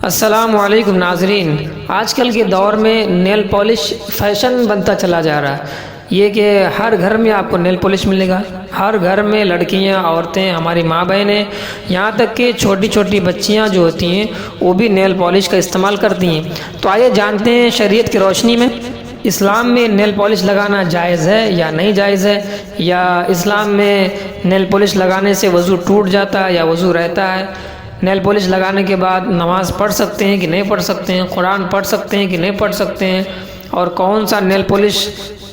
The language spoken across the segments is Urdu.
السلام علیکم ناظرین، آج کل کے دور میں نیل پالش فیشن بنتا چلا جا رہا ہے۔ یہ کہ ہر گھر میں آپ کو نیل پالش ملے گا، ہر گھر میں لڑکیاں، عورتیں، ہماری ماں بہنیں، یہاں تک کہ چھوٹی چھوٹی بچیاں جو ہوتی ہیں وہ بھی نیل پالش کا استعمال کرتی ہیں۔ تو آئیے جانتے ہیں شریعت کی روشنی میں اسلام میں نیل پالش لگانا جائز ہے یا نہیں جائز ہے، یا اسلام میں نیل پالش لگانے سے وضو ٹوٹ جاتا ہے یا وضو رہتا ہے، نیل پالش لگانے کے بعد نماز پڑھ سکتے ہیں کہ نہیں پڑھ سکتے ہیں، قرآن پڑھ سکتے ہیں کہ نہیں پڑھ سکتے ہیں، اور کون سا نیل پالش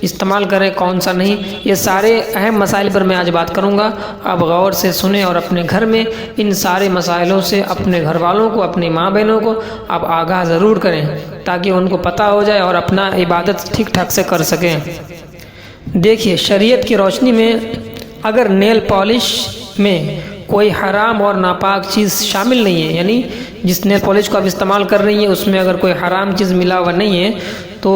استعمال کریں کون سا نہیں، یہ سارے اہم مسائل پر میں آج بات کروں گا۔ آپ غور سے سنیں اور اپنے گھر میں ان سارے مسائلوں سے اپنے گھر والوں کو، اپنی ماں بہنوں کو آپ آگاہ ضرور کریں تاکہ ان کو پتہ ہو جائے اور اپنا عبادت ٹھیک ٹھاک سے کر سکیں۔ دیکھیے شریعت کی روشنی میں اگر نیل پالش میں کوئی حرام اور ناپاک چیز شامل نہیں ہے، یعنی جس نیل پالش کو آپ استعمال کر رہی ہیں اس میں اگر کوئی حرام چیز ملا ہوا نہیں ہے تو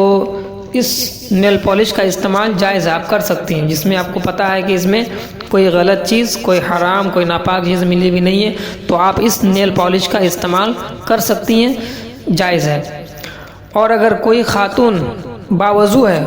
اس نیل پالش کا استعمال جائز آپ کر سکتی ہیں، جس میں آپ کو پتہ ہے کہ اس میں کوئی غلط چیز، کوئی حرام، کوئی ناپاک چیز ملی بھی نہیں ہے، تو آپ اس نیل پالش کا استعمال کر سکتی ہیں، جائز ہے۔ اور اگر کوئی خاتون باوضو ہے،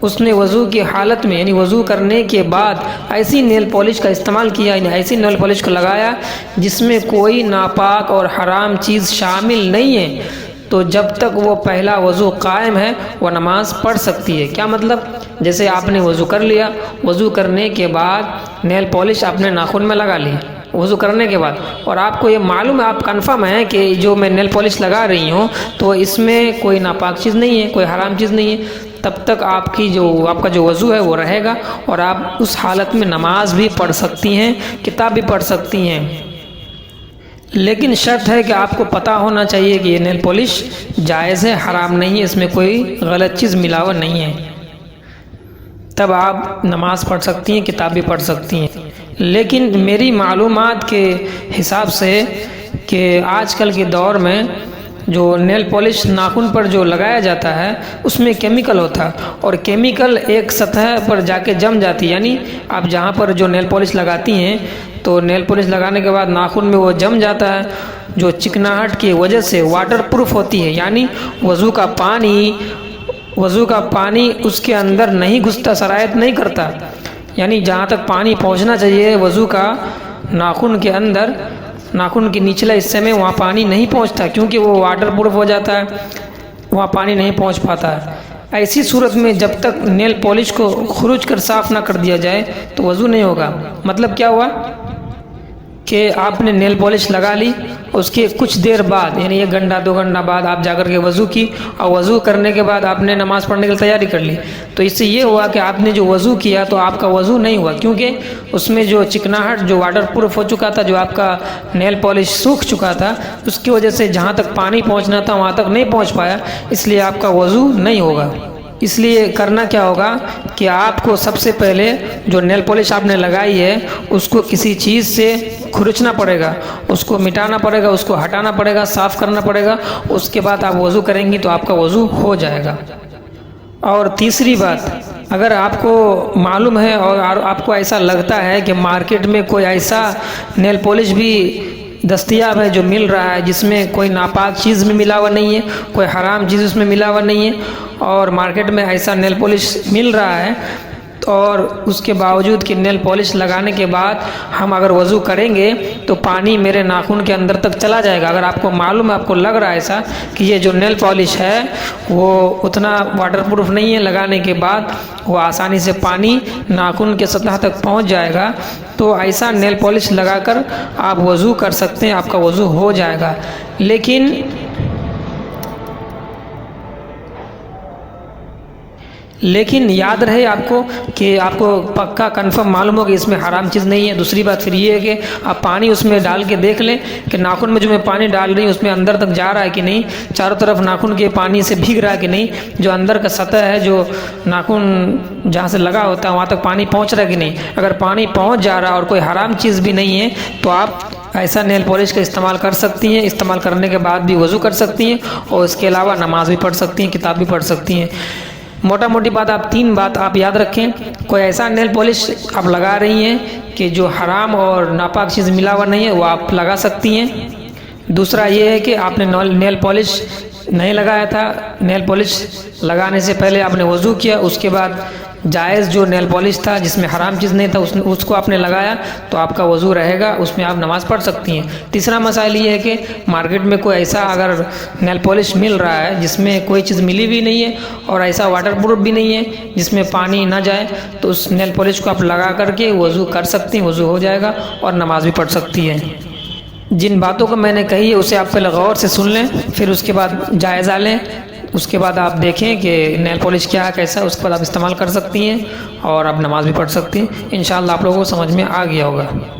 اس نے وضو کی حالت میں یعنی وضو کرنے کے بعد ایسی نیل پالش کا استعمال کیا، یعنی ایسی نیل پالش کو لگایا جس میں کوئی ناپاک اور حرام چیز شامل نہیں ہے، تو جب تک وہ پہلا وضو قائم ہے وہ نماز پڑھ سکتی ہے۔ کیا مطلب؟ جیسے آپ نے وضو کر لیا، وضو کرنے کے بعد نیل پالش آپ نے ناخن میں لگا لی وضو کرنے کے بعد، اور آپ کو یہ معلوم ہے، آپ کنفرم ہے کہ جو میں نیل پالش لگا رہی ہوں تو اس میں کوئی ناپاک چیز نہیں ہے، کوئی حرام چیز نہیں ہے، تب تک آپ کا جو وضو ہے وہ رہے گا اور آپ اس حالت میں نماز بھی پڑھ سکتی ہیں، کتاب بھی پڑھ سکتی ہیں۔ لیکن شرط ہے کہ آپ کو پتہ ہونا چاہیے کہ یہ نیل پالش جائز ہے، حرام نہیں ہے، اس میں کوئی غلط چیز ملاوٹ نہیں ہے، تب آپ نماز پڑھ سکتی ہیں، کتاب بھی پڑھ سکتی ہیں۔ لیکن میری معلومات کے حساب سے کہ آج کل کے دور میں جو نیل پالش ناخن پر جو لگایا جاتا ہے اس میں کیمیکل ہوتا ہے، اور کیمیکل ایک سطح پر جا کے جم جاتی ہے، یعنی آپ جہاں پر جو نیل پالش لگاتی ہیں تو نیل پالش لگانے کے بعد ناخن میں وہ جم جاتا ہے، جو چکناہٹ کی وجہ سے واٹر پروف ہوتی ہے، یعنی وضو کا پانی اس کے اندر نہیں گھستا، سرایت نہیں کرتا، یعنی جہاں تک پانی پہنچنا چاہیے وضو کا ناخن کے اندر، ناخن کے نچلے حصے میں وہاں پانی نہیں پہنچتا، کیونکہ وہ واٹر پروف ہو جاتا ہے، وہاں پانی نہیں پہنچ پاتا ہے۔ ایسی صورت میں جب تک نیل پالش کو خروج کر صاف نہ کر دیا جائے تو وضو نہیں ہوگا۔ مطلب کیا ہوا کہ آپ نے نیل پالش لگا لی، اس کے کچھ دیر بعد یعنی 1 گھنٹہ 2 گھنٹہ بعد آپ جا کر کے وضو کی، اور وضو کرنے کے بعد آپ نے نماز پڑھنے کی تیاری کر لی، تو اس سے یہ ہوا کہ آپ نے جو وضو کیا تو آپ کا وضو نہیں ہوا، کیونکہ اس میں جو چکناہٹ، جو واٹر پروف ہو چکا تھا، جو آپ کا نیل پالش سوکھ چکا تھا، اس کی وجہ سے جہاں تک پانی پہنچنا تھا وہاں تک نہیں پہنچ پایا، اس لیے آپ کا وضو نہیں ہوگا۔ اس لیے کرنا کیا ہوگا کہ آپ کو سب سے پہلے جو نیل پالش آپ نے لگائی ہے اس کو کسی چیز سے کھرچنا پڑے گا، اس کو مٹانا پڑے گا، اس کو ہٹانا پڑے گا، صاف کرنا پڑے گا، اس کے بعد آپ وضو کریں گی تو آپ کا وضو ہو جائے گا۔ اور تیسری بات، اگر آپ کو معلوم ہے اور آپ کو ایسا لگتا ہے کہ مارکیٹ میں کوئی ایسا نیل پالش بھی دستیاب ہے جو مل رہا ہے جس میں کوئی ناپاک چیز میں ملا ہوا نہیں ہے، کوئی حرام چیز اس میں ملا ہوا نہیں ہے، اور مارکیٹ میں ایسا نیل پالش مل رہا ہے، اور اس کے باوجود کہ نیل پالش لگانے کے بعد ہم اگر وضو کریں گے تو پانی میرے ناخن کے اندر تک چلا جائے گا، اگر آپ کو معلوم ہے، آپ کو لگ رہا ہے ایسا کہ یہ جو نیل پالش ہے وہ اتنا واٹر پروف نہیں ہے، لگانے کے بعد وہ آسانی سے پانی ناخن کے سطح تک پہنچ جائے گا، تو ایسا نیل پالش لگا کر آپ وضو کر سکتے ہیں، آپ کا وضو ہو جائے گا۔ لیکن یاد رہے آپ کو کہ آپ کو پکا کنفرم معلوم ہو کہ اس میں حرام چیز نہیں ہے۔ دوسری بات پھر یہ ہے کہ آپ پانی اس میں ڈال کے دیکھ لیں کہ ناخن میں جو میں پانی ڈال رہی ہوں اس میں اندر تک جا رہا ہے کہ نہیں، چاروں طرف ناخن کے پانی سے بھیگ رہا ہے کہ نہیں، جو اندر کا سطح ہے، جو ناخن جہاں سے لگا ہوتا ہے وہاں تک پانی پہنچ رہا ہے کہ نہیں۔ اگر پانی پہنچ جا رہا ہے اور کوئی حرام چیز بھی نہیں ہے تو آپ ایسا نیل پالش کا استعمال کر سکتی ہیں، استعمال کرنے کے بعد بھی وضو کر سکتی ہیں، اور اس کے علاوہ نماز بھی پڑھ سکتی ہیں، کتاب بھی پڑھ سکتی ہیں۔ موٹا موٹی بات آپ 3 بات آپ یاد رکھیں، کوئی ایسا نیل پالش آپ لگا رہی ہیں کہ جو حرام اور ناپاک چیز ملا ہوا نہیں ہے وہ آپ لگا سکتی ہیں، دوسرا یہ ہے کہ آپ نے نیل پالش نہیں لگایا تھا، نیل پالش لگانے سے پہلے آپ نے وضو کیا، اس کے بعد جائز جو نیل پالش تھا جس میں حرام چیز نہیں تھا اس کو آپ نے لگایا تو آپ کا وضو رہے گا، اس میں آپ نماز پڑھ سکتی ہیں۔ تیسرا مسائل یہ ہے کہ مارکیٹ میں کوئی ایسا اگر نیل پالش مل رہا ہے جس میں کوئی چیز ملی بھی نہیں ہے اور ایسا واٹر پروف بھی نہیں ہے جس میں پانی نہ جائے، تو اس نیل پالش کو آپ لگا کر کے وضو کر سکتی ہیں، وضو ہو جائے گا اور نماز بھی پڑھ سکتی ہیں۔ جن باتوں کو میں نے کہی ہے اسے آپ پہلے غور سے سن لیں، پھر اس کے بعد جائزہ لیں، اس کے بعد آپ دیکھیں کہ نیل پالش کیا ہے کیسا ہے، اس کے بعد آپ استعمال کر سکتی ہیں اور آپ نماز بھی پڑھ سکتی ہیں۔ انشاءاللہ آپ لوگوں کو سمجھ میں آ گیا ہوگا۔